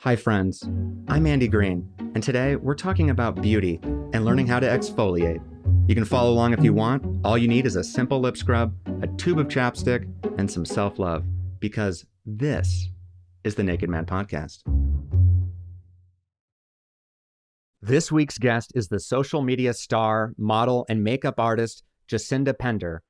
Hi, friends. I'm Andy Green, and today we're talking about beauty and learning how to exfoliate. You can follow along if you want. All you need is a simple lip scrub, a tube of chapstick, and some self-love, because this is the Naked Man Podcast. This week's guest is the social media star, model, and makeup artist Jacinda Pender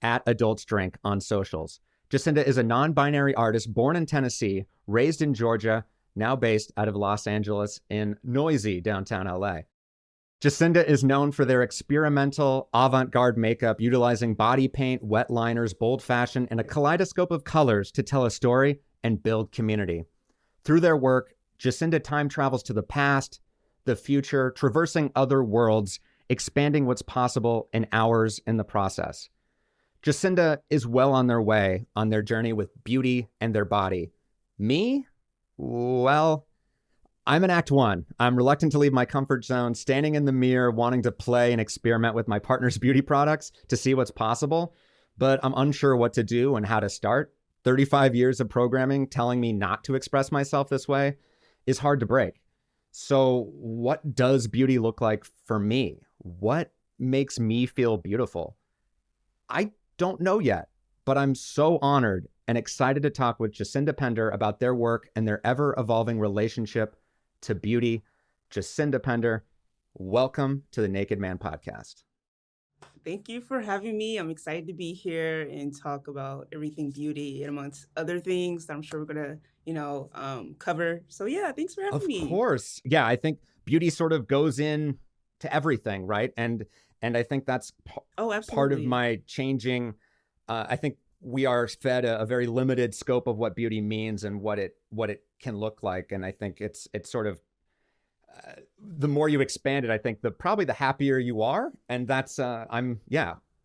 at Adults Drink on socials. Jacinda is a non-binary artist born in Tennessee, raised in Georgia, now based out of Los Angeles in noisy downtown LA. Jacinda is known for their experimental avant-garde makeup utilizing body paint, wet liners, bold fashion, and a kaleidoscope of colors to tell a story and build community. Through their work, Jacinda time travels to the past, the future, traversing other worlds, expanding what's possible in hours in the process. Jacinda is well on their way on their journey with beauty and their body. Me? Well, I'm in Act 1. I'm reluctant to leave my comfort zone, standing in the mirror, wanting to play and experiment with my partner's beauty products to see what's possible, but I'm unsure what to do and how to start. 35 years of programming telling me not to express myself this way is hard to break. So what does beauty look like for me? What makes me feel beautiful? I don't know yet, but I'm so honored and excited to talk with Jacinda Pender about their work and their ever-evolving relationship to beauty. Jacinda Pender, welcome to the Naked Man Podcast. Thank you for having me. I'm excited to be here and talk about everything beauty and amongst other things that I'm sure we're going to, cover. So yeah, thanks for having me. Of course. Yeah, I think beauty sort of goes in to everything, right? And I think that's part of my changing. I think we are fed a very limited scope of what beauty means and what it can look like. And I think it's sort of the more you expand it, I think probably the happier you are. And that's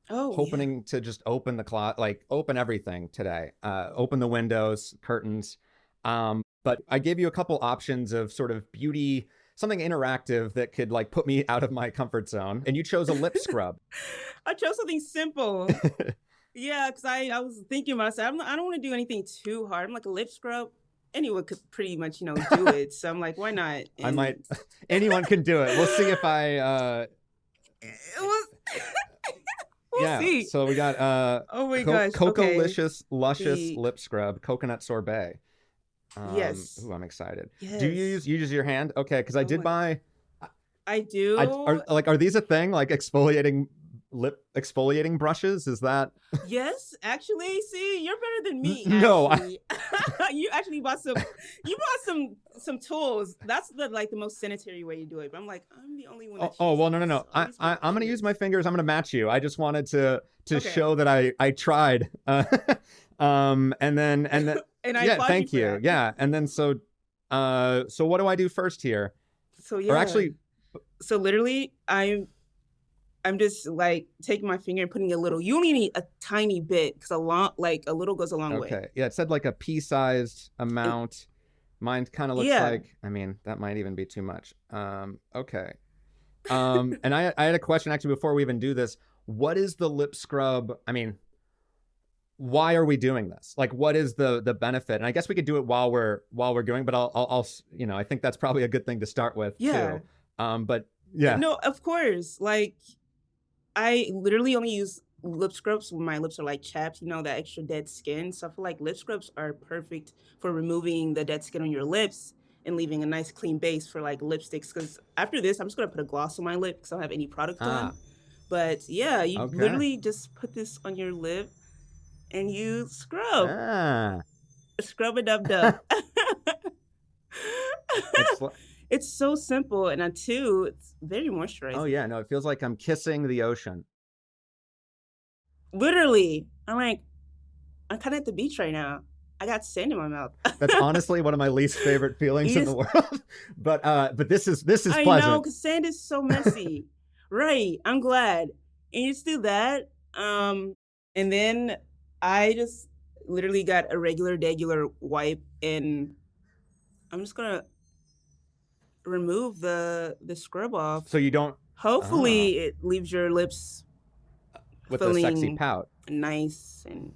hoping to just open the closet, like open everything today, open the windows, curtains. But I gave you a couple options of sort of beauty, something interactive that could like put me out of my comfort zone. And you chose a lip scrub. I chose something simple. Yeah, because I was thinking about myself, I don't want to do anything too hard. I'm like a lip scrub. Anyone could pretty much, do it. So I'm like, why not? And anyone can do it. We'll see if I, we'll see. So we got, oh my gosh. Coco-licious, luscious lip scrub, coconut sorbet. Yes. Ooh, I'm excited. Yes. Do you use your hand? Okay. Cause I did buy. I do. Are these a thing? Like lip exfoliating brushes? Is that? Yes, actually, see, you're better than me. No, you actually bought some tools. That's the most sanitary way to do it. But I'm like, I'm the only one. Well, no. I'm gonna use my fingers. I'm gonna match you. I just wanted to show that I tried. And then yeah, thank you. That. Yeah, and then so what do I do first here? So yeah, or actually, so literally, I'm just like taking my finger and putting a little. You only need a tiny bit because a little goes a long way. Okay. Yeah, it said like a pea-sized amount. Mine kind of looks like. I mean, that might even be too much. Okay. And I had a question actually before we even do this. What is the lip scrub? I mean, why are we doing this? Like, what is the benefit? And I guess we could do it while we're doing. But I'll I think that's probably a good thing to start with too. But yeah. No, of course. Like, I literally only use lip scrubs when my lips are like chapped, that extra dead skin. So I feel like lip scrubs are perfect for removing the dead skin on your lips and leaving a nice clean base for like lipsticks. Because after this, I'm just going to put a gloss on my lip because I don't have any product on. But yeah, you literally just put this on your lip and you scrub. Scrub it up. It's so simple, and too, it's very moisturizing. Oh yeah, no, it feels like I'm kissing the ocean. Literally, I'm kind of at the beach right now. I got sand in my mouth. That's honestly one of my least favorite feelings in the world. But this is pleasant. I know, because sand is so messy. Right, I'm glad. And you just do that, and then I just literally got a regular wipe, and I'm just gonna remove the scrub off. So you don't. Hopefully, it leaves your lips with a sexy pout. Nice and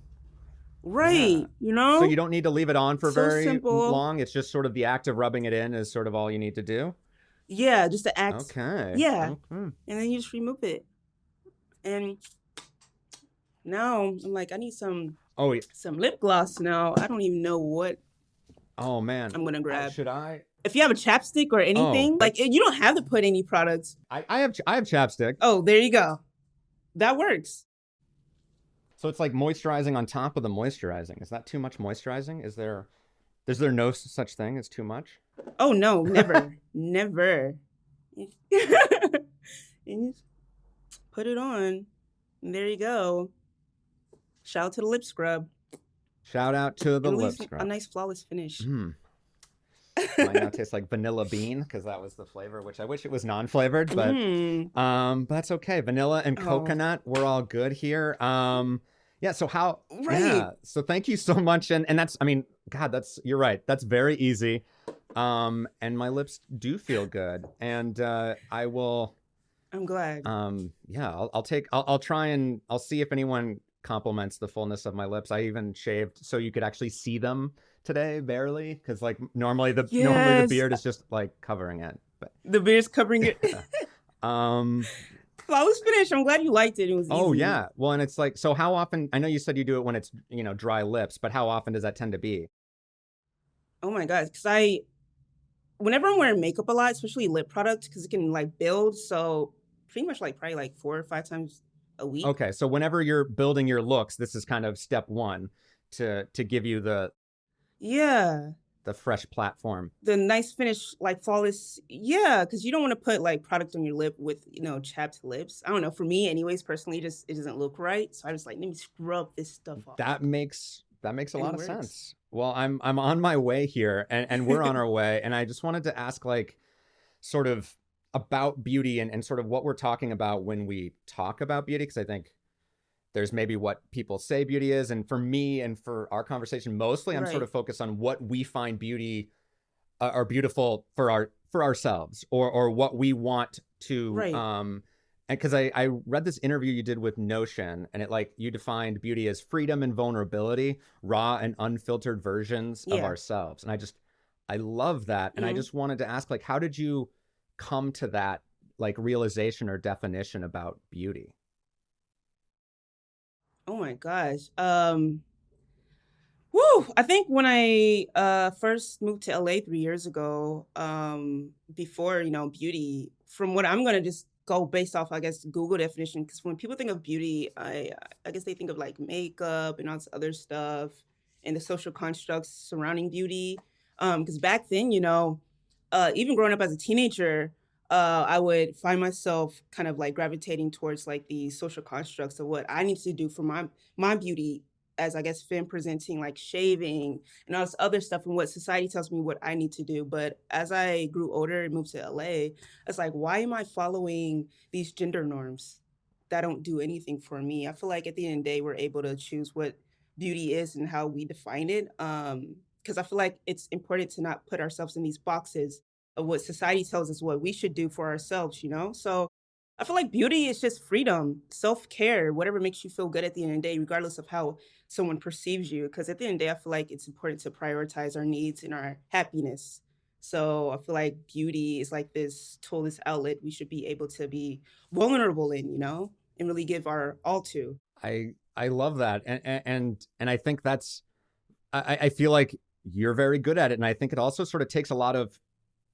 Right. You So you know? don't need to leave it on for So very simple. long. It's just sort of the act of rubbing it in is sort of all you need to do. Yeah, just to act. Okay. Yeah. Okay. And then you just remove it. And now I'm like, I need some Oh, yeah. lip gloss now. I don't even know what Oh man. I'm gonna grab. Should I? If you have a chapstick or Oh, anything, like you don't have to put any products. I have chapstick. Oh, there you go. That works. So it's like moisturizing on top of the moisturizing. Is that too much moisturizing? Is there no such thing as too much? Oh no, never. Never. And you put it on. And there you go. Shout out to the lip scrub. Shout out to the And lip leaves a scrub. nice flawless finish. Might now taste like vanilla bean because that was the flavor, which I wish it was non-flavored, but that's okay. Vanilla and coconut, we're all good here. Yeah. So Right. Yeah. So thank you so much, and that's, I mean, God, you're right. That's very easy. And my lips do feel good, and I will. I'm glad. Yeah. I'll try and I'll see if anyone compliments the fullness of my lips. I even shaved so you could actually see them today, barely, because like normally the beard is just like covering it, but the beard's covering it. Flawless finish. I'm glad you liked it. It was easy. Oh yeah. Well, and it's like, so how often? I know you said you do it when it's dry lips, but how often does that tend to be? Oh my god, because whenever I'm wearing makeup a lot, especially lip products, because it can like build. So pretty much like probably like 4 or 5 times a week. Okay, so whenever you're building your looks, this is kind of step one to give you the fresh platform. The nice finish, like flawless. Yeah, because you don't want to put like product on your lip with chapped lips. I don't know. For me, anyways, personally, it doesn't look right. So I just like, let me scrub this stuff off. That makes a lot of sense. Well, I'm on my way here, and we're on our way, and I just wanted to ask, like, sort of about beauty and sort of what we're talking about when we talk about beauty, because I think there's maybe what people say beauty is, and for me and for our conversation, mostly I'm sort of focused on what we find beauty or beautiful for ourselves, or what we want to and because I read this interview you did with Notion, and you defined beauty as freedom and vulnerability, raw and unfiltered versions of ourselves, and I love that. And I just wanted to ask, like, how did you come to that like realization or definition about beauty? Oh my gosh. I think when I first moved to LA 3 years ago, before, beauty, from what I'm gonna just go based off, I guess, Google definition, because when people think of beauty, I guess they think of like makeup and all this other stuff and the social constructs surrounding beauty. Because back then, even growing up as a teenager, I would find myself kind of like gravitating towards like the social constructs of what I need to do for my beauty, as I guess femme presenting, like shaving and all this other stuff, and what society tells me what I need to do. But as I grew older and moved to LA, it's like, why am I following these gender norms that don't do anything for me? I feel like at the end of the day, we're able to choose what beauty is and how we define it. Because I feel like it's important to not put ourselves in these boxes of what society tells us what we should do for ourselves. So I feel like beauty is just freedom, self-care, whatever makes you feel good at the end of the day, regardless of how someone perceives you. Because at the end of the day, I feel like it's important to prioritize our needs and our happiness. So I feel like beauty is like this tool, this outlet we should be able to be vulnerable in, and really give our all to. I love that, and I think that's I feel like you're very good at it, and I think it also sort of takes a lot of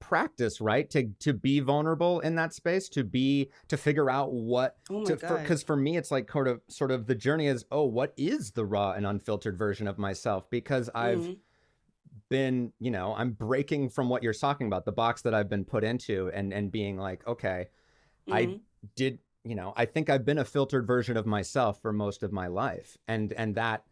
practice, right, to be vulnerable in that space, to figure out what because for me it's like sort of the journey is, what is the raw and unfiltered version of myself, because I've been, I'm breaking from what you're talking about, the box that I've been put into, and being like, okay, I did, I think I've been a filtered version of myself for most of my life, and that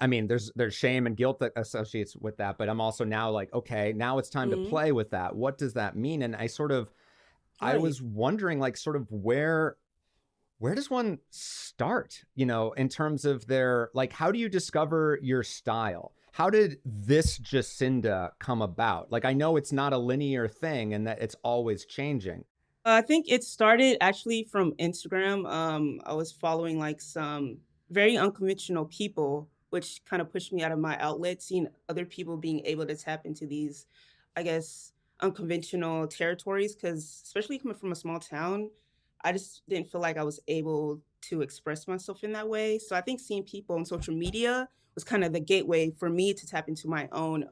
I mean, there's shame and guilt that associates with that, but I'm also now like, okay, now it's time to play with that. What does that mean? And I was wondering, like, sort of where does one start, in terms of their, like, how do you discover your style? How did this Jacinda come about? Like, I know it's not a linear thing and that it's always changing. I think it started actually from Instagram. I was following like some very unconventional people, which kind of pushed me out of my outlet, seeing other people being able to tap into these, I guess, unconventional territories. Because especially coming from a small town, I just didn't feel like I was able to express myself in that way. So I think seeing people on social media was kind of the gateway for me to tap into my own,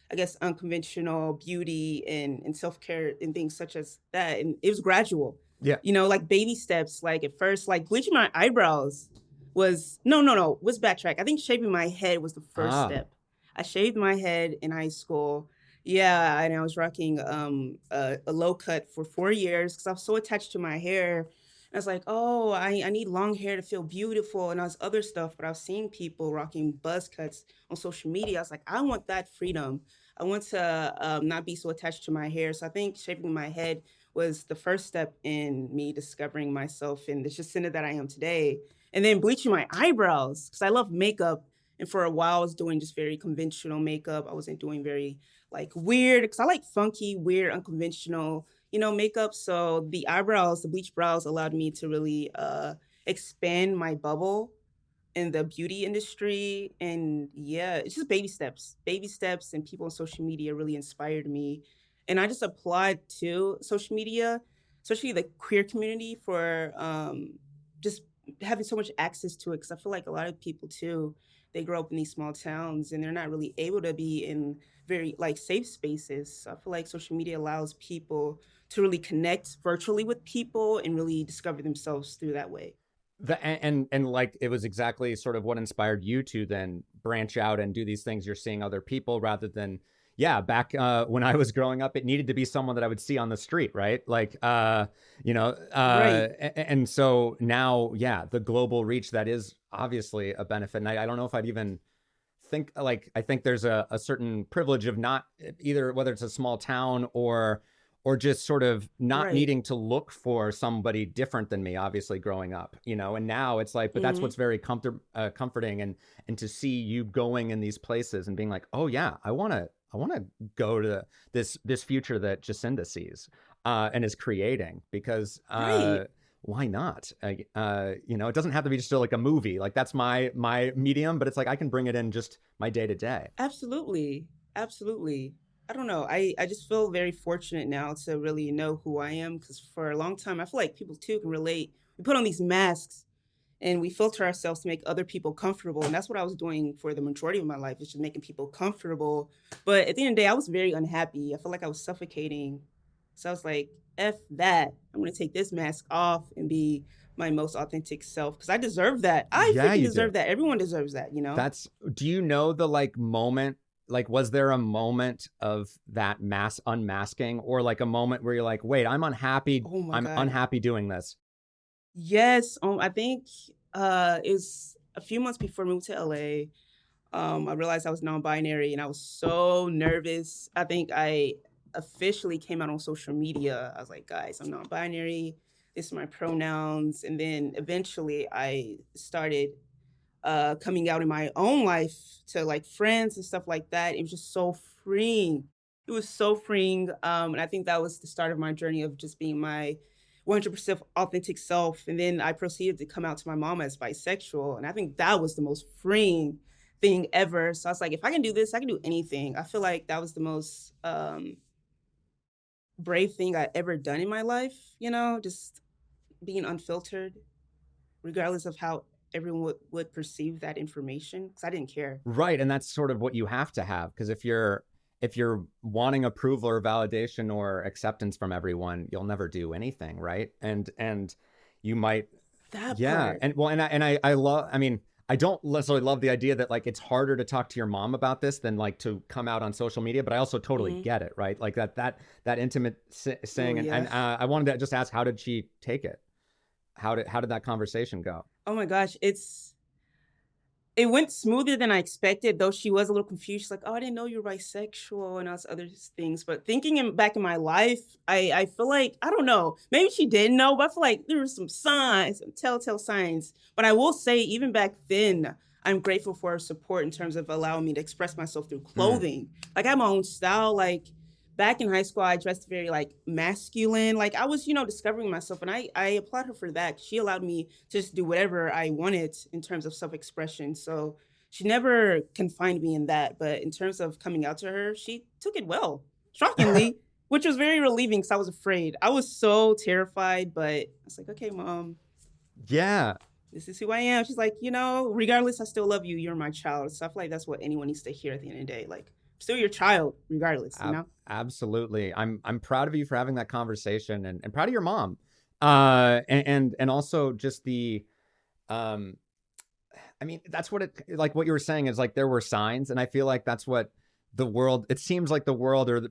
I guess, unconventional beauty and self care and things such as that. And it was gradual, Yeah. like baby steps. Like at first, like bleaching my eyebrows was no, was backtrack. I think shaving my head was the first Ah, step. I shaved my head in high school. Yeah, and I was rocking a low cut for 4 years because I was so attached to my hair. I was like, oh, I need long hair to feel beautiful and all this other stuff. But I was seeing people rocking buzz cuts on social media. I was like, I want that freedom. I want to not be so attached to my hair. So I think shaving my head was the first step in me discovering myself and the Jacinda that I am today. And then bleaching my eyebrows because I love makeup. And for a while, I was doing just very conventional makeup. I wasn't doing very like weird because I like funky, weird, unconventional, makeup. So the eyebrows, the bleach brows allowed me to really expand my bubble in the beauty industry. And yeah, it's just baby steps, and people on social media really inspired me. And I just applied to social media, especially the queer community, for just having so much access to it. Because I feel like a lot of people too, they grow up in these small towns and they're not really able to be in very like safe spaces. So I feel like social media allows people to really connect virtually with people and really discover themselves through that way. and like it was exactly sort of what inspired you to then branch out and do these things. You're seeing other people rather than, yeah, back when I was growing up, it needed to be someone that I would see on the street, right? Like, Right. and so now, yeah, the global reach, that is obviously a benefit. And I don't know if I'd even think, like, I think there's a certain privilege of not either, whether it's a small town or just sort of not Right. needing to look for somebody different than me, obviously growing up, and now it's like, but that's Mhm. what's very comforting, and to see you going in these places and being like, oh yeah, I want to go to this future that Jacinda sees and is creating, because Right. why not? It doesn't have to be just like a movie. Like that's my medium, but it's like I can bring it in just my day to day. Absolutely. Absolutely. I don't know. I just feel very fortunate now to really know who I am because for a long time, I feel like people too can relate. We put on these masks and we filter ourselves to make other people comfortable. And that's what I was doing for the majority of my life, is just making people comfortable. But at the end of the day, I was very unhappy. I felt like I was suffocating. So I was like, F that. I'm going to take this mask off and be my most authentic self because I deserve that. I Yeah, freaking you do. deserve that. Everyone deserves that. That's Do you know the like moment, like was there a moment of that mass unmasking, or like a moment where you're like, wait, Oh my I'm God. unhappy doing this? Yes, I think it's a few months before I moved to LA. I realized I was non-binary and I was so nervous. I think I officially came out on social media. I was like, guys, I'm non-binary. This are my pronouns. And then eventually I started coming out in my own life to like friends and stuff like that. It was just so freeing. It was so freeing. And I think that was the start of my journey of just being my 100% authentic self. And then I proceeded to come out to my mom as bisexual. And I think that was the most freeing thing ever. So I was like, if I can do this, I can do anything. I feel like that was the most brave thing I ever done in my life, just being unfiltered, regardless of how everyone would perceive that information, because I didn't care. Right, and that's sort of what you have to have, because if you're wanting approval or validation or acceptance from everyone, you'll never do anything, right? And you might, That yeah, part. and well, and I love. I mean, I don't necessarily love the idea that like it's harder to talk to your mom about this than like to come out on social media, but I also totally Mhm. get it, right? Like that intimate Oh, saying, yeah. I wanted to just ask, how did she take it? How did that conversation go? Oh my gosh, it went smoother than I expected, though she was a little confused. She's like, "Oh, I didn't know you were bisexual," and all those other things. But thinking back in my life, I feel like I don't know. Maybe she didn't know, but I feel like there were some signs, some telltale signs. But I will say, even back then, I'm grateful for her support in terms of allowing me to express myself through Hmm. clothing. Like I have my own style. Like back in high school, I dressed very like masculine. Like I was, discovering myself, and I applaud her for that. She allowed me to just do whatever I wanted in terms of self expression. So she never confined me in that. But in terms of coming out to her, she took it well, shockingly, which was very relieving because I was afraid. I was so terrified, but I was like, okay, mom, Yeah. this is who I am. She's like, regardless, I still love you. You're my child. So I feel like that's what anyone needs to hear at the end of the day. Like, I'm still your child, regardless, Absolutely. I'm proud of you for having that conversation, and proud of your mom. And also just the, I mean, that's what it, like what you were saying is like, there were signs. And I feel like that's what the world, it seems like the world or,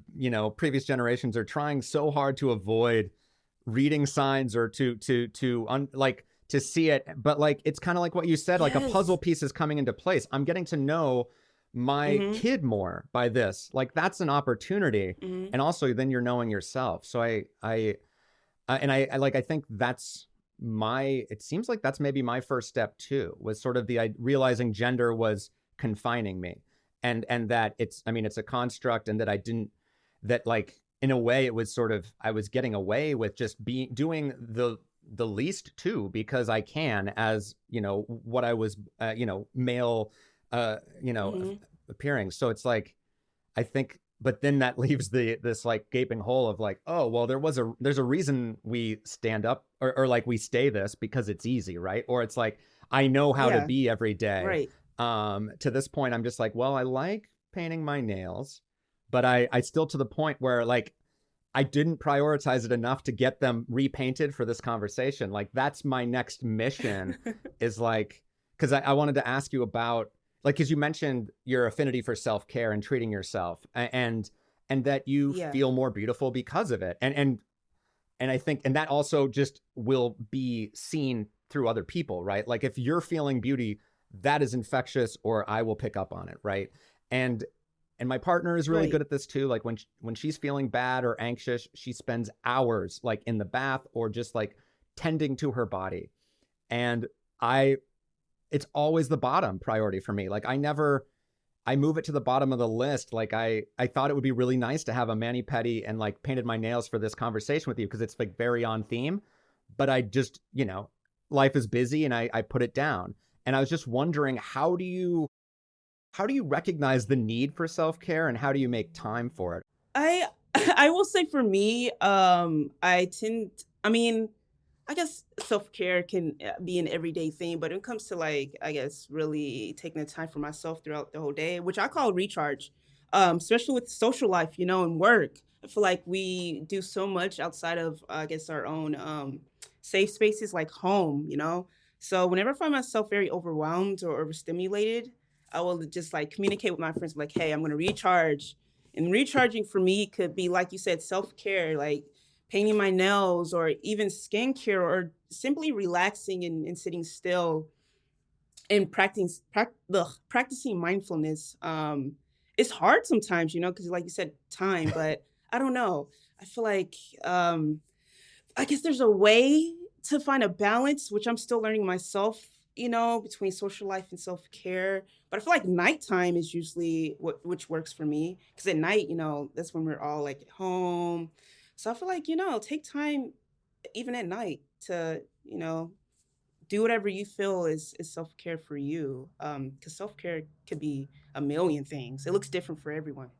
previous generations are trying so hard to avoid reading signs or to see it. But like, it's kind of like what you said, like a puzzle piece is coming into place. I'm getting to know my kid more by this. Like that's an opportunity. And also then you're knowing yourself. So I think that's it seems like that's maybe my first step too, was sort of realizing gender was confining me, and that it's a construct, and that like in a way it was sort of, I was getting away with just doing the least too, because I can, as what I was male appearing. So it's like, I think, but then that leaves this like gaping hole of like, oh, well, there's a reason we stand up or like we stay this, because it's easy, right? Or it's like, I know how to be every day. Right. To this point, I'm just like, well, I like painting my nails, but I still, to the point where like, I didn't prioritize it enough to get them repainted for this conversation. Like that's my next mission is like, because I wanted to ask you about, like, because you mentioned your affinity for self-care and treating yourself, and that you feel more beautiful because of it. And I think, and that also just will be seen through other people, right? Like if you're feeling beauty, that is infectious, or I will pick up on it, right? And my partner is really good at this too. Like when she's feeling bad or anxious, she spends hours like in the bath or just like tending to her body. And it's always the bottom priority for me. Like I move it to the bottom of the list. Like I thought it would be really nice to have a mani-pedi and like painted my nails for this conversation with you, because it's like very on theme, but I just, life is busy and I put it down. And I was just wondering, how do you recognize the need for self-care, and how do you make time for it? I will say for me, I guess self-care can be an everyday thing, but when it comes to like, I guess really taking the time for myself throughout the whole day, which I call recharge, especially with social life, and work. I feel like we do so much outside of, I guess, our own safe spaces like home. So whenever I find myself very overwhelmed or overstimulated, I will just like communicate with my friends like, hey, I'm going to recharge. And recharging for me could be, like you said, self-care, like painting my nails or even skincare, or simply relaxing and sitting still and practicing mindfulness. It's hard sometimes, because like you said, time, but I don't know. I feel like, I guess there's a way to find a balance, which I'm still learning myself, between social life and self-care. But I feel like nighttime is usually which works for me. Because at night, that's when we're all like at home. So I feel like, take time even at night to, do whatever you feel is self-care for you. Because self-care could be a million things. It looks different for everyone.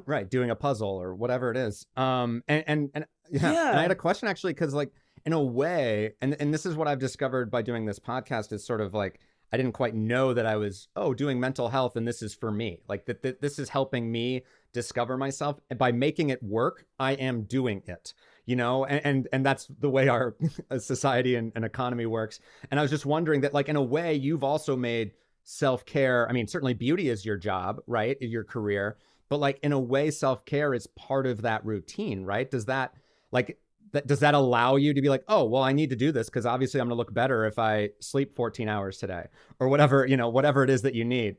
Right. Doing a puzzle or whatever it is. And yeah. And I had a question actually, because like in a way, and this is what I've discovered by doing this podcast, is sort of like, I didn't quite know that I was, doing mental health, and this is for me. Like that this is helping me discover myself. And by making it work, I am doing it, and that's the way our society and economy works. And I was just wondering that, like, in a way, you've also made self-care. I mean, certainly beauty is your job, right? Your career. But like in a way, self-care is part of that routine, right? Does that allow you to be like, oh, well, I need to do this because obviously I'm going to look better if I sleep 14 hours today, or whatever, whatever it is that you need?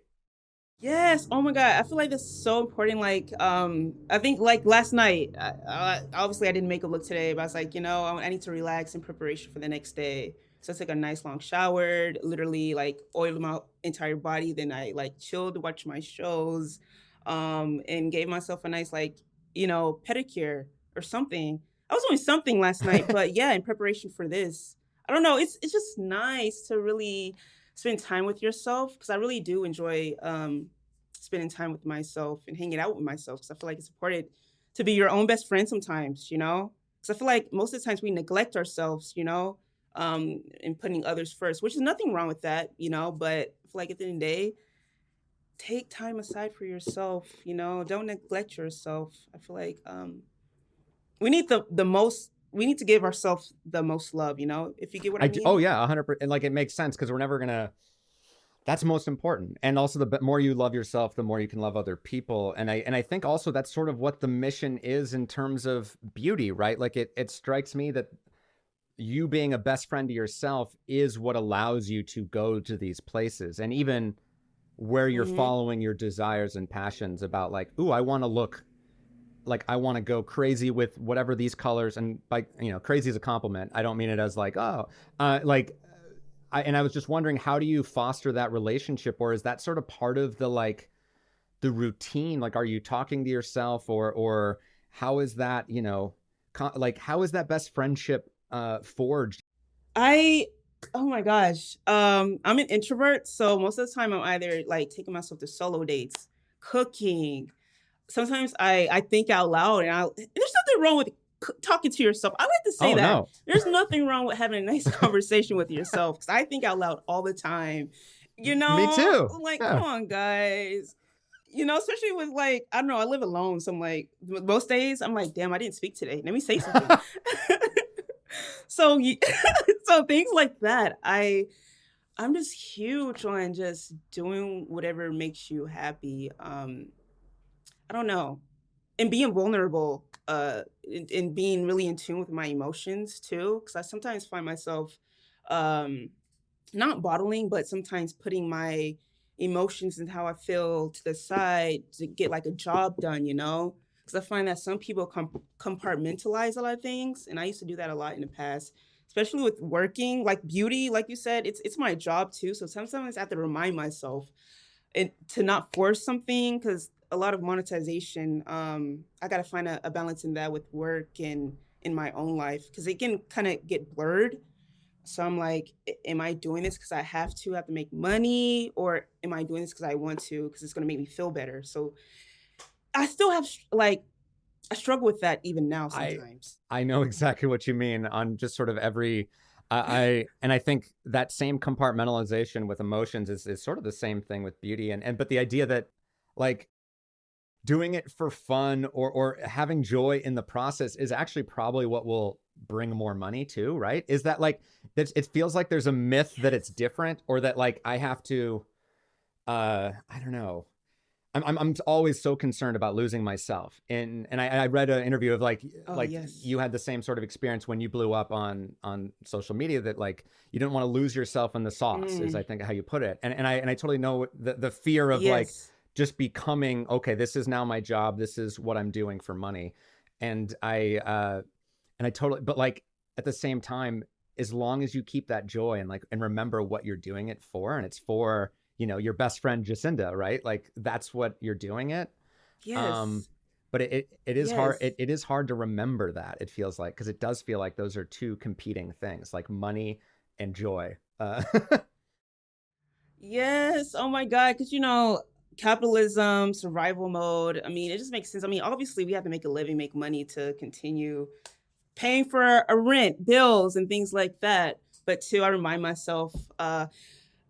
Yes. Oh my God. I feel like that's so important. Like, I think like last night, obviously I didn't make a look today, but I was like, I need to relax in preparation for the next day. So I took a nice long shower, literally like oiled my entire body. Then I like chilled, watched my shows, and gave myself a nice like pedicure or something. I was doing something last night, but yeah, in preparation for this, I don't know. It's just nice to really spend time with yourself because I really do enjoy spending time with myself and hanging out with myself because I feel like it's important to be your own best friend sometimes, because I feel like most of the times we neglect ourselves, and putting others first, which is nothing wrong with that, but I feel like at the end of the day, take time aside for yourself, don't neglect yourself. I feel like we need the most we need to give ourselves the most love, if you get what I Oh mean. yeah, 100%. And like it makes sense because we're never gonna. That's most important. And also, the more you love yourself, the more you can love other people. And I think also that's sort of what the mission is in terms of beauty, right? Like it strikes me that you being a best friend to yourself is what allows you to go to these places, and even where you're Mhm. following your desires and passions about like, ooh, I want to look like I want to go crazy with whatever these colors. And by crazy is a compliment. I don't mean it as like, oh, like I was just wondering, how do you foster that relationship, or is that sort of part of the like the routine? Like, are you talking to yourself, or how is that, like how is that best friendship forged? I Oh my gosh. I'm an introvert, so most of the time I'm either like taking myself to solo dates, cooking. Sometimes I think out loud and there's nothing wrong with talking to yourself. I like to say Oh that. no. There's nothing wrong with having a nice conversation with yourself because I think out loud all the time. Me too. Like, come Yeah. on, guys. Especially with like, I don't know, I live alone. So I'm like, most days I'm like, damn, I didn't speak today. Let me say something. So, so things like that. I'm just huge on just doing whatever makes you happy. I don't know, and being vulnerable, and being really in tune with my emotions too, because I sometimes find myself, um, not bottling, but sometimes putting my emotions and how I feel to the side to get like a job done, Because I find that some people compartmentalize a lot of things, and I used to do that a lot in the past, especially with working, like beauty, like you said, it's my job too. So sometimes I have to remind myself and to not force something because a lot of monetization, I got to find a balance in that with work and in my own life because it can kind of get blurred. So I'm like, am I doing this because I have to make money, or am I doing this because I want to, because it's going to make me feel better? So I still have like, I struggle with that even now I sometimes. I know exactly what you mean on just sort of every and I think that same compartmentalization with emotions is sort of the same thing with beauty, and but the idea that like doing it for fun, or having joy in the process is actually probably what will bring more money too, right? Is that like it feels like there's a myth that it's Yes. different, or that like I have to I don't know. I'm always so concerned about losing myself. And I read an interview of Oh, like yes. you had the same sort of experience when you blew up on social media, that like you didn't want to lose yourself in the sauce, is I Mm, think how you put it. And I totally know the fear of like yes. just becoming, okay, this is now my job, this is what I'm doing for money. And I totally, but like at the same time, as long as you keep that joy and like and remember what you're doing it for, and it's for your best friend Jacinda, right? Like that's what you're doing it. Um, Yes. but it is hard. Yes. It is hard to remember that, it feels like, because it does feel like those are two competing things, like money and joy. Yes. Oh my God. Because, capitalism, survival mode. I mean, it just makes sense. I mean, obviously, we have to make a living, make money to continue paying for a rent, bills, and things like that. But two, I remind myself,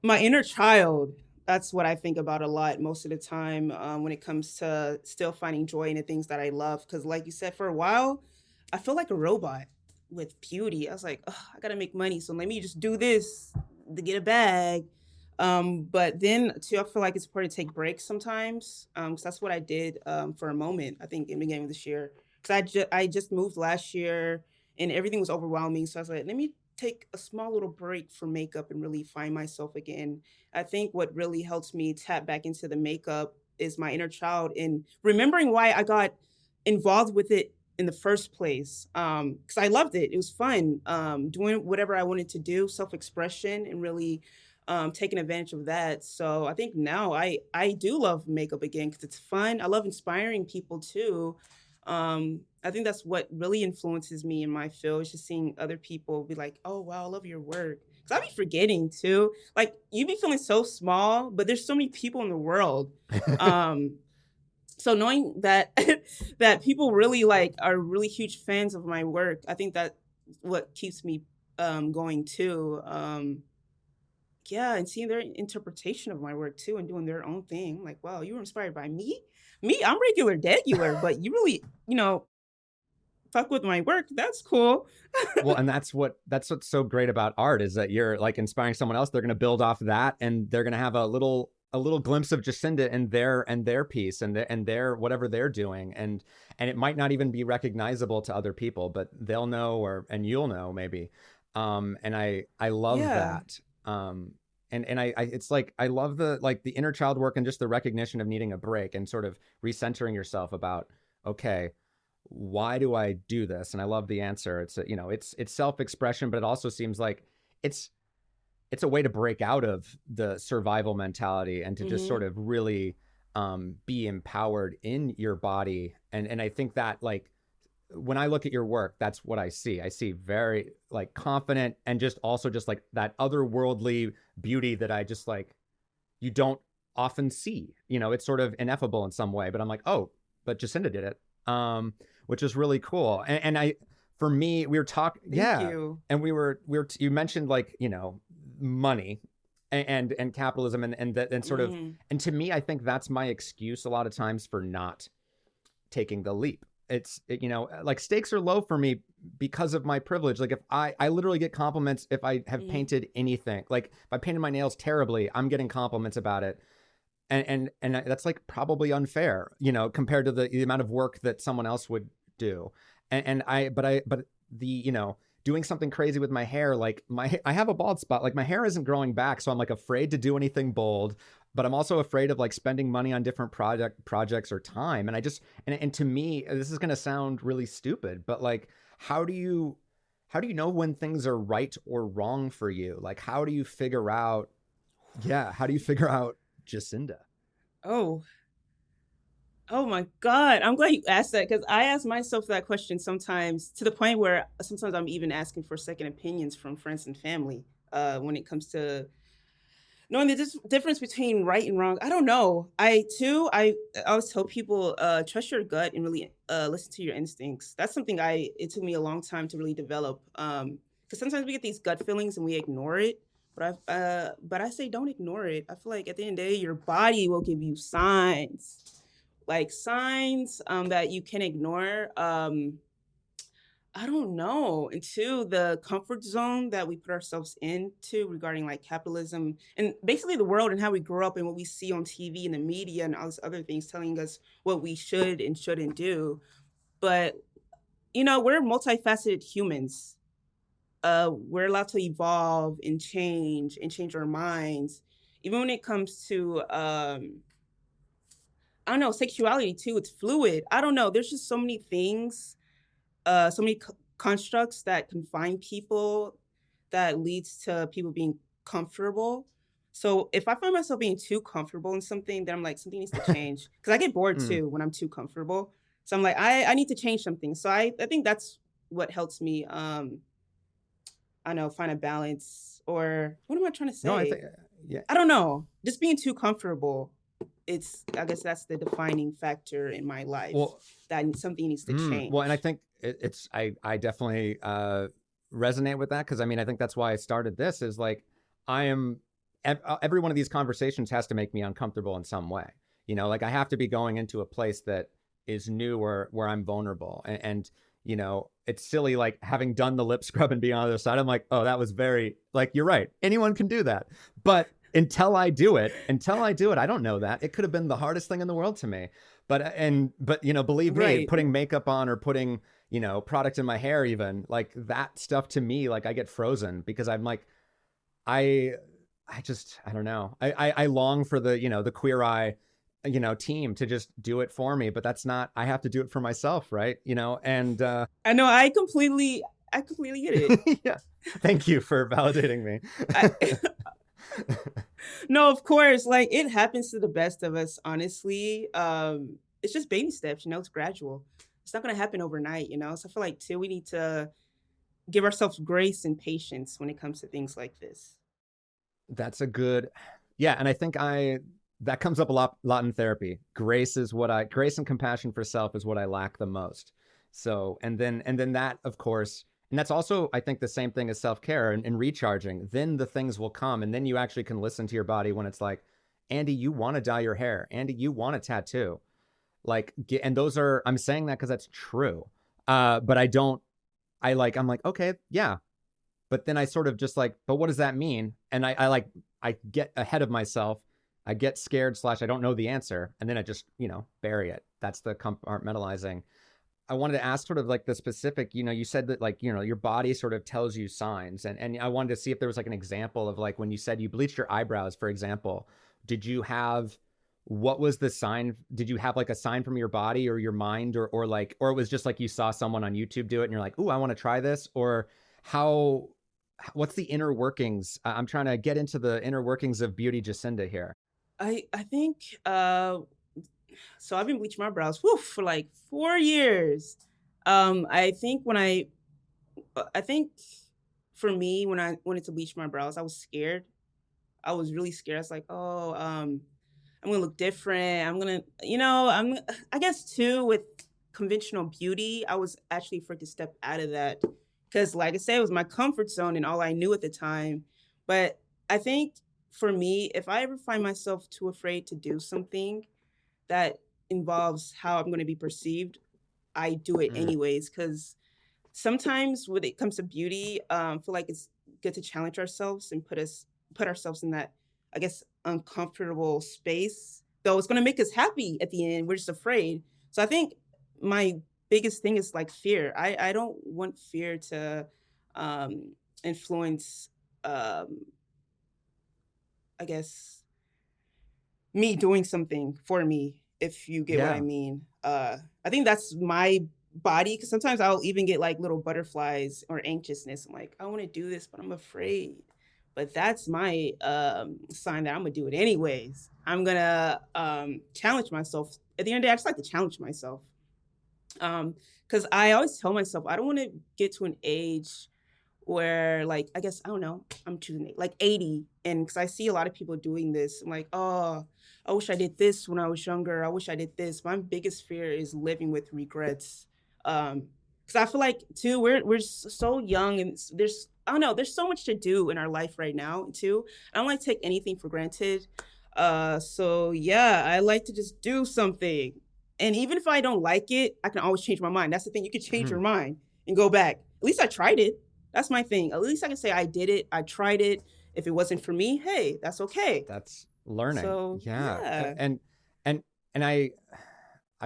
my inner child. That's what I think about a lot most of the time, when it comes to still finding joy in the things that I love. Because, like you said, for a while, I feel like a robot with beauty. I was like, "Ugh, I gotta make money, so let me just do this to get a bag." But then too, I feel like it's important to take breaks sometimes. Because that's what I did for a moment. I think in the beginning of this year, because I just moved last year and everything was overwhelming. So I was like, let me take a small little break from makeup and really find myself again. I think what really helps me tap back into the makeup is my inner child and remembering why I got involved with it in the first place. Because I loved it. It was fun. Doing whatever I wanted to do, self-expression, and really taking advantage of that. So I think now I do love makeup again because it's fun. I love inspiring people too. I think that's what really influences me in my field, is just seeing other people be like, oh wow, I love your work. Cause I be forgetting too. Like you be feeling so small, but there's so many people in the world. Um, so knowing that that people really like are really huge fans of my work, I think that what keeps me going too. Yeah, and seeing their interpretation of my work too and doing their own thing. I'm like, wow, you were inspired by me? Me, I'm regular degular, but you really, fuck with my work. That's cool. Well, and that's what's so great about art, is that you're like inspiring someone else. They're going to build off that, and they're going to have a little glimpse of Jacinda and their piece and their whatever they're doing, and it might not even be recognizable to other people, but they'll know, and you'll know maybe. And I love Yeah. that. And it's like I love the inner child work, and just the recognition of needing a break and sort of recentering yourself about, okay, why do I do this? And I love the answer. It's self-expression, but it also seems like it's it's a way to break out of the survival mentality and to just Hmm. sort of really be empowered in your body. And I think that, like, when I look at your work, that's what I see. I see very like confident, and just also just like that otherworldly beauty that I just like, you don't often see. It's sort of ineffable in some way, but I'm like, oh, but Jacinda did it, which is really cool. And for me, we were talking, Thank yeah, you. and you mentioned, like, money and capitalism, and that, and sort of, Hmm. and to me, I think that's my excuse a lot of times for not taking the leap. Like, stakes are low for me because of my privilege. Like, if I literally get compliments if I have Hmm. painted anything. Like, if I painted my nails terribly, I'm getting compliments about it. And that's like probably unfair, compared to the amount of work that someone else would do. But the, doing something crazy with my hair, like I have a bald spot, like my hair isn't growing back. So I'm like afraid to do anything bold, but I'm also afraid of like spending money on different projects or time. And to me, this is going to sound really stupid, but like, how do you, how do you know when things are right or wrong for you? Like, how do you figure out, yeah, how do you figure out Jacinda? Oh, oh my God. I'm glad you asked that, because I ask myself that question sometimes, to the point where sometimes I'm even asking for second opinions from friends and family when it comes to knowing the difference between right and wrong. I don't know. I always tell people, trust your gut and really listen to your instincts. That's something it took me a long time to really develop. Because sometimes we get these gut feelings and we ignore it. But I say don't ignore it. I feel like at the end of the day, your body will give you signs, like signs that you can ignore. I don't know. Into the comfort zone that we put ourselves into regarding like capitalism and basically the world and how we grow up and what we see on TV and the media and all these other things telling us what we should and shouldn't do. But we're multifaceted humans. We're allowed to evolve and change our minds. Even when it comes to I don't know, sexuality too, it's fluid. I don't know. There's just so many things, so many constructs that confine people, that leads to people being comfortable. So if I find myself being too comfortable in something, then I'm like, something needs to change. Because I get bored Mm. too when I'm too comfortable. So I'm like, I need to change something. So I think that's what helps me I don't know, find a balance. Or what am I trying to No, I say? think, yeah. I don't know. Just being too comfortable. I guess that's the defining factor in my life, Well, that something needs to well, and I change. think I definitely resonate with that, because I mean, I think that's why I started this. Is like, I am every one of these conversations has to make me uncomfortable in some way. Like, I have to be going into a place that is new, where I'm vulnerable, and it's silly, like, having done the lip scrub and being on the other side, I'm like, oh, that was very, like, you're right, anyone can do that, but until I do it, I don't know that it could have been the hardest thing in the world to me. But believe me, Right. putting makeup on, or putting product in my hair, even like that stuff, to me, like, I get frozen, because I'm like, I I don't know. I long for the Queer Eye team to just do it for me, but that's not, I have to do it for myself, right? And I know, I completely get it. yeah, thank you for validating me. I No, of course, like, it happens to the best of us, honestly. It's just baby steps, it's gradual. it's not going to happen overnight, you know? So I feel like too, we need to give ourselves grace and patience when it comes to things like this. That's a good, yeah. And I think that comes up a lot in therapy. Grace and compassion for self is what I lack the most. So, and then that, of course, and that's also, I think, the same thing as self-care and recharging. Then the things will come, and then you actually can listen to your body when it's like, Andy, you want to dye your hair. Andy, you want a tattoo. Like, and those are, I'm saying that because that's true. But I don't, I'm like, okay, yeah. But then I sort of just like, but what does that mean? And I get ahead of myself. I get scared / I don't know the answer. And then I just, bury it. That's the compartmentalizing. I wanted to ask sort of like the specific, you said that like, your body sort of tells you signs. And I wanted to see if there was like an example of like when you said you bleached your eyebrows, for example, what was the sign? Did you have like a sign from your body or your mind or it was just like you saw someone on YouTube do it and you're like, ooh, I want to try this? Or what's the inner workings? I'm trying to get into the inner workings of beauty Jacinda here. I think so I've been bleaching my brows for like 4 years. I think I think for me when I wanted to bleach my brows, I was scared. I was really scared. I was like, oh, I'm gonna look different. I guess too with conventional beauty, I was actually afraid to step out of that because, like I said, it was my comfort zone and all I knew at the time. But I think for me, if I ever find myself too afraid to do something that involves how I'm going to be perceived, I do it Mm. anyways. Because sometimes when it comes to beauty, I feel like it's good to challenge ourselves and put ourselves in that, I guess, uncomfortable space. Though it's gonna make us happy at the end. We're just afraid. So I think my biggest thing is like fear. I don't want fear to influence I guess me doing something for me, if you get what I Yeah, mean. I think that's my body because sometimes I'll even get like little butterflies or anxiousness. I'm like, I want to do this, but I'm afraid. But that's my sign that I'm gonna do it anyways. I'm gonna challenge myself. At the end of the day, I just like to challenge myself. Because I always tell myself I don't want to get to an age where like I guess I don't know, I'm choosing like 80, and because I see a lot of people doing this, I'm like, oh, I wish I did this when I was younger. I wish I did this. My biggest fear is living with regrets. Because I feel like too we're so young and there's I don't know, there's so much to do in our life right now too. I don't like to take anything for granted. So yeah, I like to just do something. And even if I don't like it, I can always change my mind. That's the thing. You can change your Mhm. mind and go back. At least I tried it. That's my thing. At least I can say I did it. I tried it. If it wasn't for me, hey, that's okay. That's learning. So Yeah, yeah. and I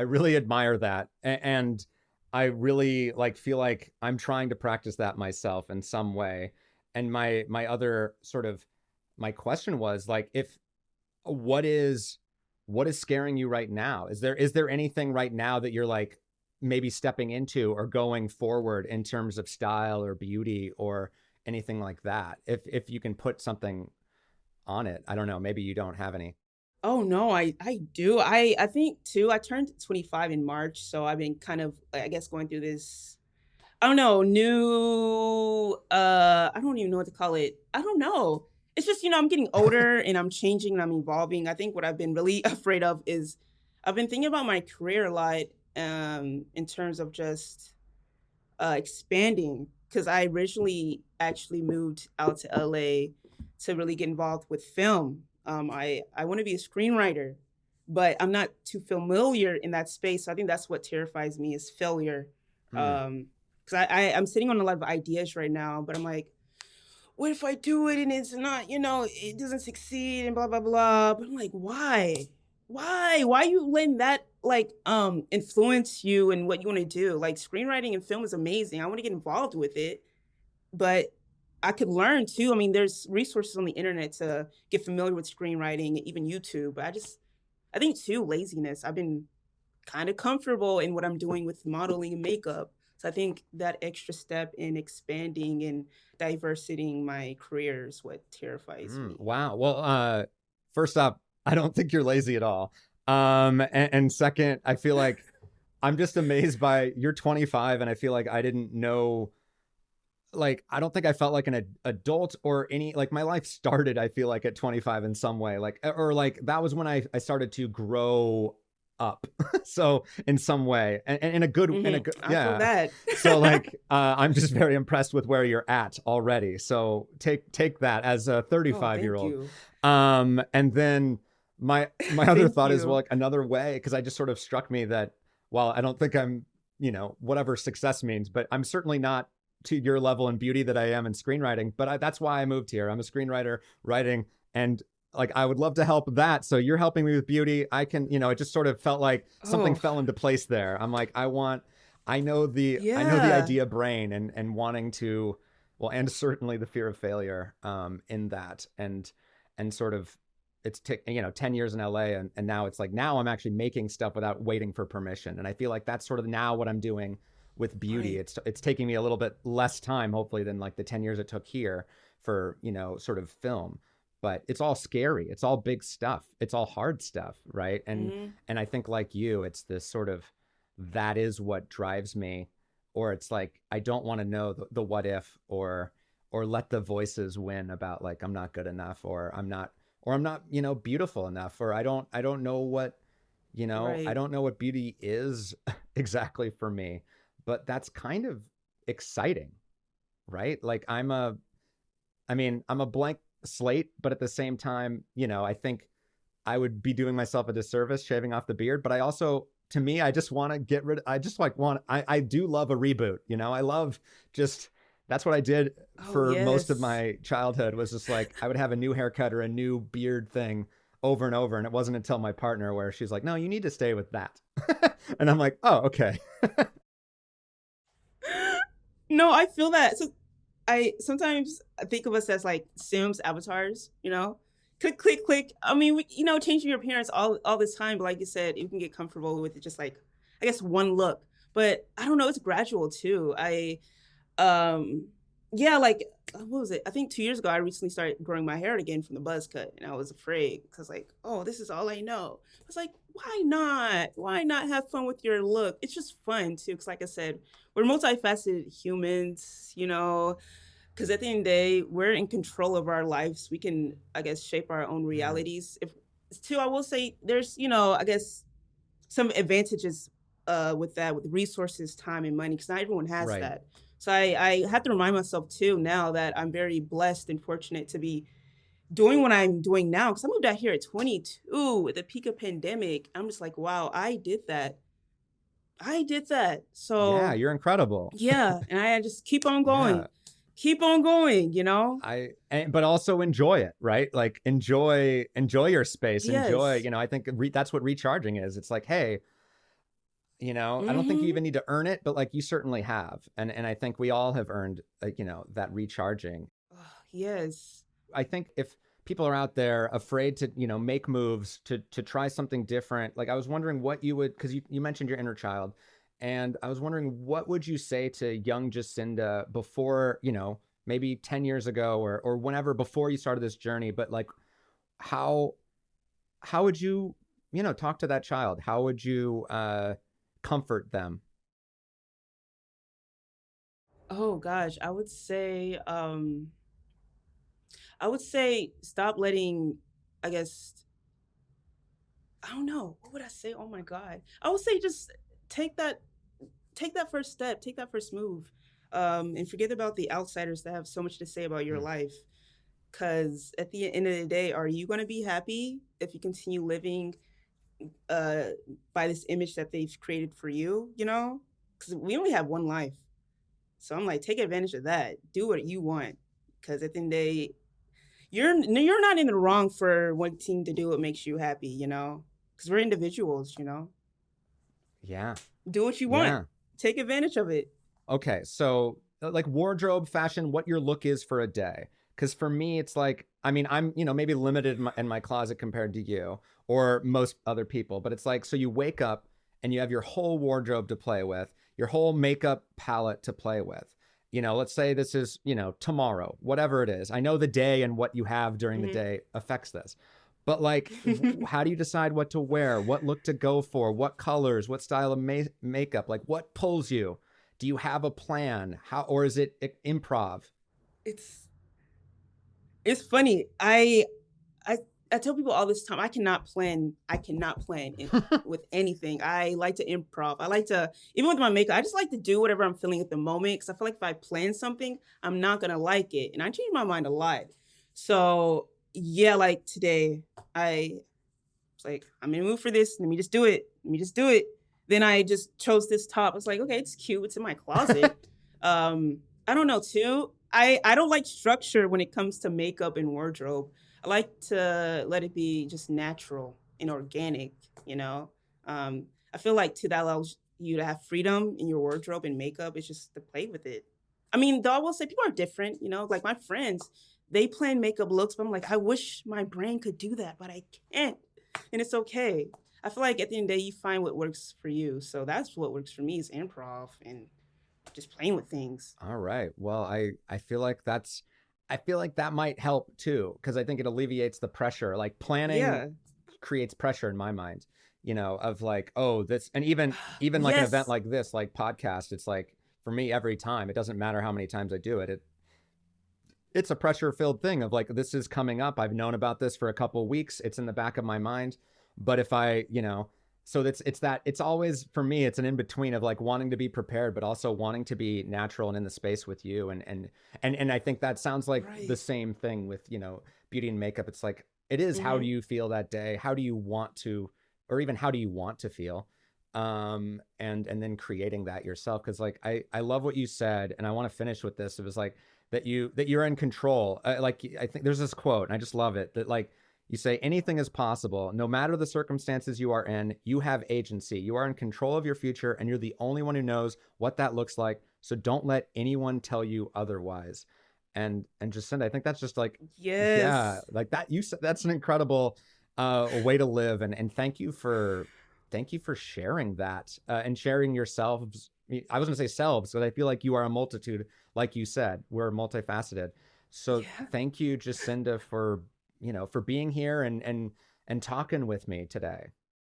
really admire that, and I really like feel like I'm trying to practice that myself in some way. And my other sort of my question was like, if what is what is scaring you right now? Is there anything right now that you're like maybe stepping into or going forward in terms of style or beauty or anything like that? If you can put something on it, I don't know. Maybe you don't have any. Oh no, I do. I think too. I turned 25 in March, so I've been kind of I guess going through this I don't know, new I don't even know what to call it. I don't know. It's just, I'm getting older and I'm changing and I'm evolving. I think what I've been really afraid of is I've been thinking about my career a lot in terms of just expanding because I originally actually moved out to LA to really get involved with film. I want to be a screenwriter, but I'm not too familiar in that space. So I think that's what terrifies me is failure. Mm, Because I'm sitting on a lot of ideas right now, but I'm like, what if I do it and it's not, it doesn't succeed and blah blah blah. But I'm like, why? Why you letting that like influence you and what you want to do? Like screenwriting and film is amazing. I want to get involved with it, but I could learn too. I mean, there's resources on the internet to get familiar with screenwriting, even YouTube. But I think too, laziness. I've been kind of comfortable in what I'm doing with modeling and makeup. So I think that extra step in expanding and diversitying my career is what terrifies me. wow. Well, first off, I don't think you're lazy at all. And second, I feel like I'm just amazed by you're 25, and I feel like I didn't know. Like, I don't think I felt like an adult or any, like, my life started, I feel like, at 25 in some way, like, or like that was when I started to grow up. So in some way, and in a good, I feel yeah. that. So like, I'm just very impressed with where you're at already. So take that as a Oh, 35-year thank old. you. And then my other Thank thought is, well, you. like another way, because I just sort of struck me that while I don't think I'm, whatever success means, but I'm certainly not to your level in beauty that I am in screenwriting. But that's why I moved here. I'm a screenwriter writing, and like I would love to help that. So you're helping me with beauty. I can, it just sort of felt like something Oh, fell into place there. I'm like, I know the yeah. idea brain, and wanting to, well, and certainly the fear of failure in that, and sort of it's 10 years in LA, and now it's like, now I'm actually making stuff without waiting for permission. And I feel like that's sort of now what I'm doing with beauty. Right. It's taking me a little bit less time, hopefully, than like the 10 years it took here for, sort of film. But it's all scary. It's all big stuff. It's all hard stuff, right? Hmm. And I think, like you, it's this sort of, that is what drives me. Or it's like, I don't want to know the what if, or let the voices win about like, I'm not good enough, or I'm not beautiful enough, or I don't know what, I Right. don't know what beauty is exactly for me. But that's kind of exciting, right? Like, I'm a blank slate, but at the same time, I think I would be doing myself a disservice shaving off the beard. But I also, to me, I just want to get rid. I just like want. I do love a reboot. I love just. That's what I did Oh, for most of yes. my childhood. Was just like I would have a new haircut or a new beard thing over and over, and it wasn't until my partner where she's like, "No, you need to stay with that," and I'm like, "Oh, okay." No, I feel that. So I sometimes think of us as like Sims avatars, Click, click, click. I mean, changing your appearance all this time, but like you said, you can get comfortable with it just like, I guess, one look. But I don't know, it's gradual too. Um yeah, like what was it? I think 2 years ago I recently started growing my hair again from the buzz cut, and I was afraid because like, oh, this is all I know. I was like, why not? Why not have fun with your look? It's just fun too, because like I said, we're multifaceted humans, because at the end of the day, we're in control of our lives. We can, I guess, shape our own Yeah. realities. If too, I will say there's, I guess some advantages with that, with resources, time, and money, because not everyone has Right. that. So I have to remind myself too now that I'm very blessed and fortunate to be doing what I'm doing now. Because I moved out here at 22 at the peak of pandemic. I'm just like, wow, I did that. I did that. Yeah, So you're incredible. yeah, and I just Yeah. keep on going. But also enjoy it, right? Like, enjoy your space. Enjoy, Yes. I think that's what recharging is. It's like, hey, I don't think you Mm-hmm. even need to earn it, but like, you certainly have. And I think we all have earned, like, that recharging. Yes. I think if people are out there afraid to, make moves to try something different, like, I was wondering what you would, because you mentioned your inner child, and I was wondering, what would you say to young Jacinda before, maybe 10 years ago, or whenever before you started this journey, but like, how how would you, talk to that child? How would you comfort them? Oh gosh, I would say stop letting, I guess, I don't know. What would I say? Oh my God. I would say just take that take that first step, take that first move. And forget about the outsiders that have so much to say about your Mm. life. Cause at the end of the day, are you gonna be happy if you continue living uh by this image that they've created for you? Because we only have one life. So I'm like, take advantage of that. Do what you want. Because at the end of the day, you're not in the wrong for wanting to do what makes you happy. Because we're individuals. Yeah. Do what you want. Yeah. Take advantage of it. Okay, so like, wardrobe, fashion, what your look is for a day. Because for me, it's like, I mean, I'm, maybe limited in my closet compared to you or most other people, but it's like, so you wake up and you have your whole wardrobe to play with, your whole makeup palette to play with. Let's say this is, tomorrow, whatever it is. I know the day and what you have during the Hmm. day affects this. But like, how do you decide what to wear, what look to go for, what colors, what style of makeup, like what pulls you? Do you have a plan? Or is it improv? It's it's funny. I I tell people all this time I cannot plan. With anything. I like to improv. I like to, even with my makeup, I just like to do whatever I'm feeling at the moment because I feel like if I plan something, I'm not gonna like it, and I change my mind a lot. So yeah, like today, I was like, I'm in the mood for this. Let me just do it. Let me just do it. Then I just chose this top. I was like, okay, it's cute. It's in my closet. I don't know too. I don't like structure when it comes to makeup and wardrobe. I like to let it be just natural and organic, you know? I feel like too that allows you to have freedom in your wardrobe and makeup. It's just to play with it. I mean, though I will say people are different, you know, like my friends, they plan makeup looks, but I'm like, I wish my brain could do that, but I can't. And it's okay. I feel like at the end of the day, you find what works for you. So that's what works for me is improv and just playing with things. All right. Well, I feel like that might help too, because I think it alleviates the pressure. Like planning Yeah. creates pressure in my mind, of like, oh, this, and even like an event Yes. like this, like podcast, it's like for me every time, it doesn't matter how many times I do it, it's a pressure filled thing of like, this is coming up. I've known about this for a couple of weeks. It's in the back of my mind. But if I, so it's always for me, it's an in between of like wanting to be prepared, but also wanting to be natural and in the space with you. And I think that sounds like the Right. same thing with, beauty and makeup. It's like, it is, how do Hmm. you feel that day? How do you want to, or even how do you want to feel? And then creating that yourself. Cause like, I love what you said, and I want to finish with this. It was like, that you're in control. Like, I think there's this quote, and I just love it, that like you say, anything is possible. No matter the circumstances you are in, you have agency. You are in control of your future, and you're the only one who knows what that looks like. So don't let anyone tell you otherwise. And Jacinda, I think that's just like, yeah, Yes. like that. You said that's an incredible way to live, and thank you for sharing that, and sharing yourselves. I was gonna say selves, but I feel like you are a multitude. Like you said, we're multifaceted. So Yeah. thank you, Jacinda, for for being here and talking with me today.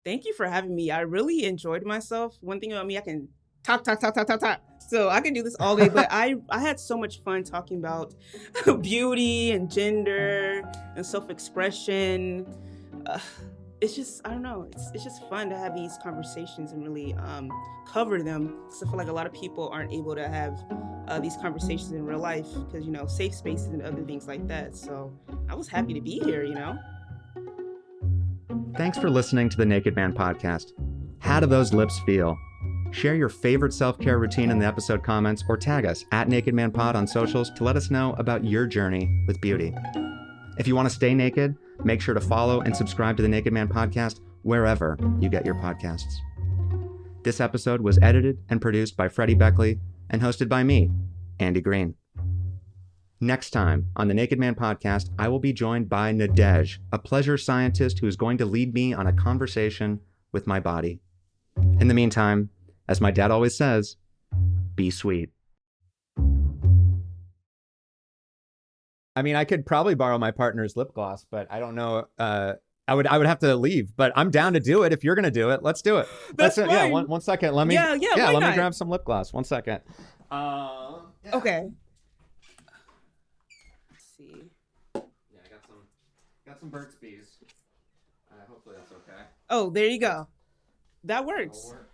Thank you for having me. I really enjoyed myself. One thing about me, I can talk, talk, talk, talk, talk, talk. So I can do this all day, but I had so much fun talking about beauty and gender and self-expression. Uh, it's just, I don't know, it's just fun to have these conversations and really cover them. Because I feel like a lot of people aren't able to have these conversations in real life because, you know, safe spaces and other things like that. So I was happy to be here, you know? Thanks for listening to the Naked Man podcast. How do those lips feel? Share your favorite self-care routine in the episode comments, or tag us at Naked Man Pod on socials to let us know about your journey with beauty. If you want to stay naked, make sure to follow and subscribe to the Naked Man podcast wherever you get your podcasts. This episode was edited and produced by Freddie Beckley and hosted by me, Andy Green. Next time on the Naked Man podcast, I will be joined by Nadej, a pleasure scientist who is going to lead me on a conversation with my body. In the meantime, as my dad always says, be sweet. I mean, I could probably borrow my partner's lip gloss, but I don't know. I would have to leave, but I'm down to do it. If you're gonna do it, let's do it. That's Yeah. fine. One second. Let me. Yeah, why Let me not? grab some lip gloss. 1 second. Yeah. Okay. Let's see. Yeah, I got some Burt's Bees. Hopefully that's okay. Oh, there you go. That works. That'll work.